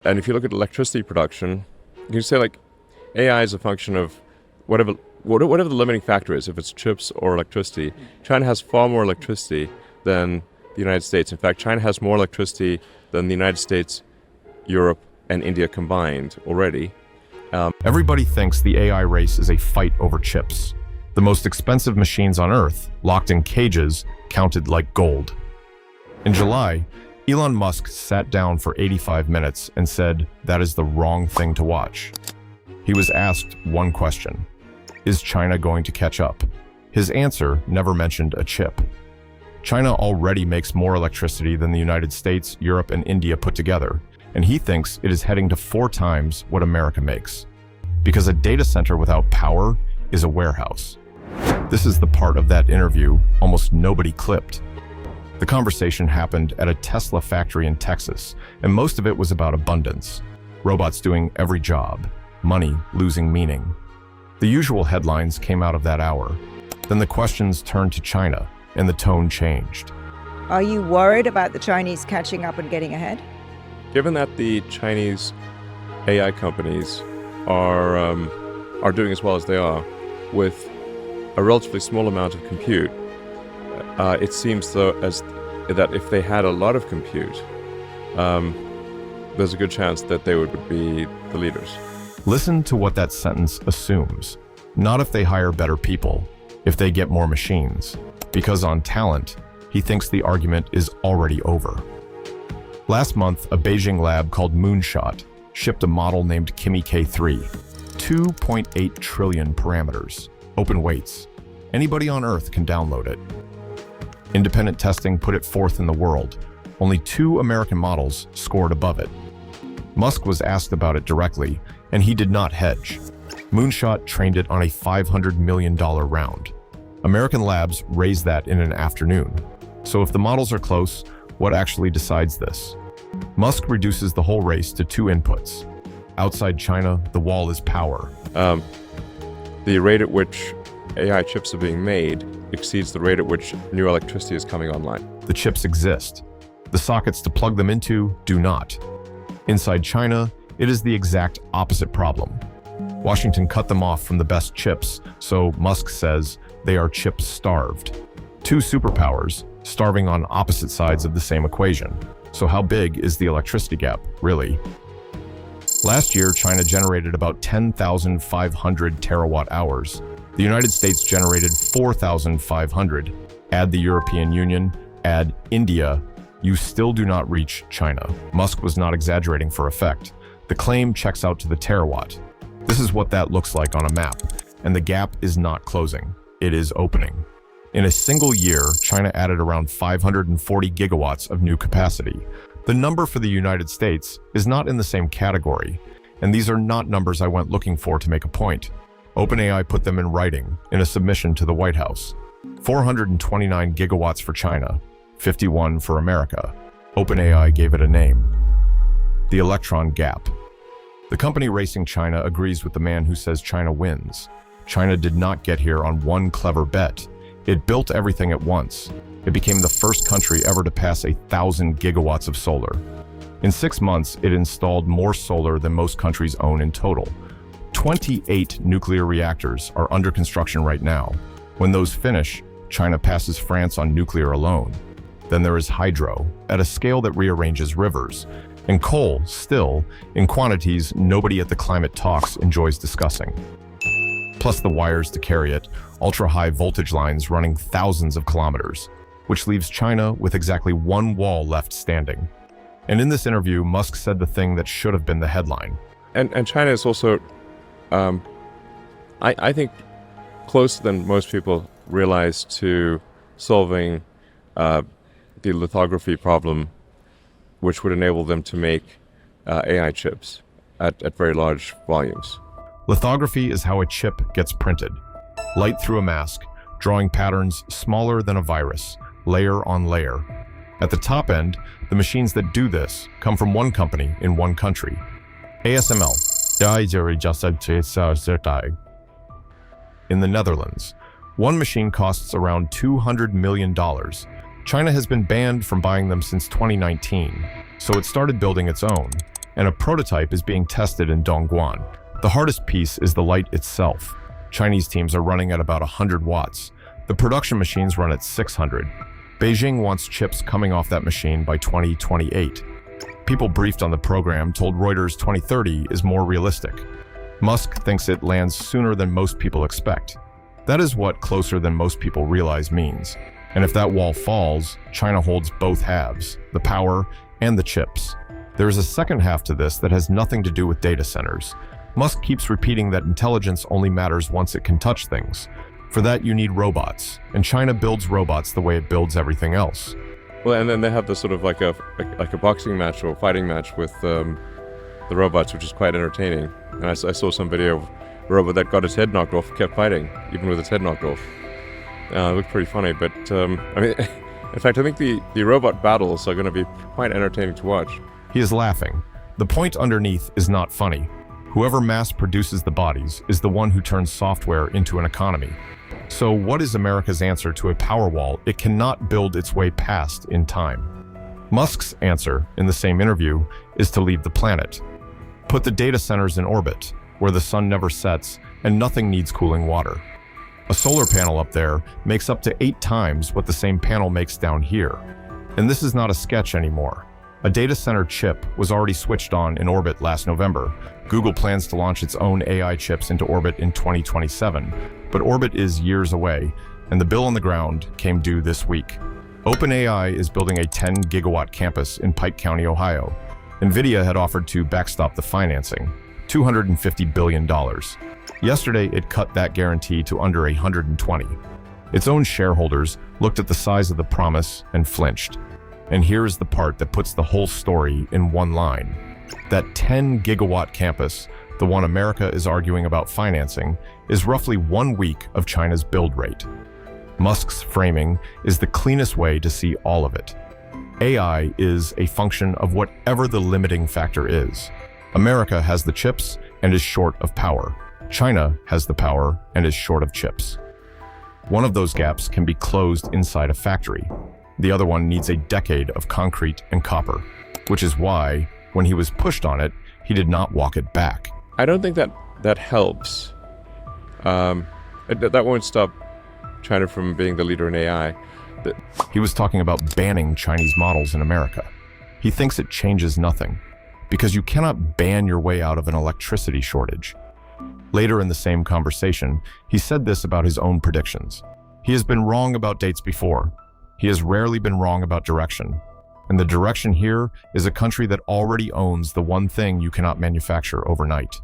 And if you look at electricity production, you can say like AI is a function of whatever the limiting factor is, if it's chips or electricity. China has far more electricity than the United States. In fact, China has more electricity than the United States, Europe, and India combined already. Everybody thinks the AI race is a fight over chips. The most expensive machines on Earth, locked in cages, counted like gold. In July, Elon Musk sat down for 85 minutes and said that is the wrong thing to watch. He was asked one question: is China going to catch up? His answer never mentioned a chip. China already makes more electricity than the United States, Europe, and India put together, and he thinks it is heading to 4 times what America makes. Because a data center without power is a warehouse. This is the part of that interview almost nobody clipped. The conversation happened at a Tesla factory in Texas, and most of it was about abundance. Robots doing every job, money losing meaning. The usual headlines came out of that hour. Then the questions turned to China, and the tone changed. Are you worried about the Chinese catching up and getting ahead? Given that the Chinese AI companies are doing as well as they are with a relatively small amount of compute, it seems though as that if they had a lot of compute, there's a good chance that they would be the leaders. Listen to what that sentence assumes. Not if they hire better people, if they get more machines. Because on talent, he thinks the argument is already over. Last month, a Beijing lab called Moonshot shipped a model named Kimi K3. 2.8 trillion parameters, open weights. Anybody on Earth can download it. Independent testing put it fourth in the world. Only 2 American models scored above it. Musk was asked about it directly, and he did not hedge. Moonshot trained it on a $500 million round. American labs raised that in an afternoon. So if the models are close, what actually decides this? Musk reduces the whole race to 2 inputs. Outside China, the wall is power. The rate at which AI chips are being made exceeds the rate at which new electricity is coming online. The chips exist. The sockets to plug them into do not. Inside China, it is the exact opposite problem. Washington cut them off from the best chips, so Musk says they are chip-starved. 2 superpowers starving on opposite sides of the same equation. So how big is the electricity gap, really? Last year, China generated about 10,500 terawatt-hours. The United States generated 4,500. Add the European Union, add India, you still do not reach China. Musk was not exaggerating for effect. The claim checks out to the terawatt. This is what that looks like on a map, and the gap is not closing, it is opening. In a single year, China added around 540 gigawatts of new capacity. The number for the United States is not in the same category, and these are not numbers I went looking for to make a point. OpenAI put them in writing in a submission to the White House. 429 gigawatts for China, 51 for America. OpenAI gave it a name: the electron gap. The company racing China agrees with the man who says China wins. China did not get here on one clever bet. It built everything at once. It became the first country ever to pass 1,000 gigawatts of solar. In 6 months, it installed more solar than most countries own in total. 28 nuclear reactors are under construction right now. When those finish, China passes France on nuclear alone. Then there is hydro, at a scale that rearranges rivers, and coal, still, in quantities nobody at the climate talks enjoys discussing. Plus the wires to carry it, ultra-high voltage lines running thousands of kilometers, which leaves China with exactly 1 wall left standing. And in this interview, Musk said the thing that should have been the headline. And China is also, I think, closer than most people realize to solving the lithography problem, which would enable them to make AI chips at very large volumes. Lithography is how a chip gets printed. Light through a mask, drawing patterns smaller than a virus, layer on layer. At the top end, the machines that do this come from one company in one country. ASML, in the Netherlands. One machine costs around $200 million. China has been banned from buying them since 2019, so it started building its own. and a prototype is being tested in Dongguan. The hardest piece is the light itself. Chinese teams are running at about 100 watts. The production machines run at 600. Beijing wants chips coming off that machine by 2028. People briefed on the program told Reuters 2030 is more realistic. Musk thinks it lands sooner than most people expect. That is what closer than most people realize means. And if that wall falls, China holds both halves, the power and the chips. There is a second half to this that has nothing to do with data centers. Musk keeps repeating that intelligence only matters once it can touch things. For that, you need robots, and China builds robots the way it builds everything else. Well, and then they have this sort of like a boxing match or fighting match with the robots, which is quite entertaining. And I saw some video of a robot that got its head knocked off, kept fighting, even with its head knocked off. It looked pretty funny, but I mean, in fact, I think the robot battles are going to be quite entertaining to watch. He is laughing. The point underneath is not funny. Whoever mass produces the bodies is the one who turns software into an economy. So what is America's answer to a power wall it cannot build its way past in time? Musk's answer, in the same interview, is to leave the planet. Put the data centers in orbit, where the sun never sets and nothing needs cooling water. A solar panel up there makes up to 8 times what the same panel makes down here. And this is not a sketch anymore. A data center chip was already switched on in orbit last November. Google plans to launch its own AI chips into orbit in 2027, but orbit is years away, and the bill on the ground came due this week. OpenAI is building a 10 gigawatt campus in Pike County, Ohio. NVIDIA had offered to backstop the financing, $250 billion. Yesterday, it cut that guarantee to under 120. Its own shareholders looked at the size of the promise and flinched. And here is the part that puts the whole story in one line. That 10 gigawatt campus, the one America is arguing about financing, is roughly 1 week of China's build rate. Musk's framing is the cleanest way to see all of it. AI is a function of whatever the limiting factor is. America has the chips and is short of power. China has the power and is short of chips. One of those gaps can be closed inside a factory. The other one needs a decade of concrete and copper, which is why, when he was pushed on it, he did not walk it back. I don't think that helps. That won't stop China from being the leader in AI. He was talking about banning Chinese models in America. He thinks it changes nothing, because you cannot ban your way out of an electricity shortage. Later in the same conversation, he said this about his own predictions. He has been wrong about dates before. He has rarely been wrong about direction. And the direction here is a country that already owns the one thing you cannot manufacture overnight.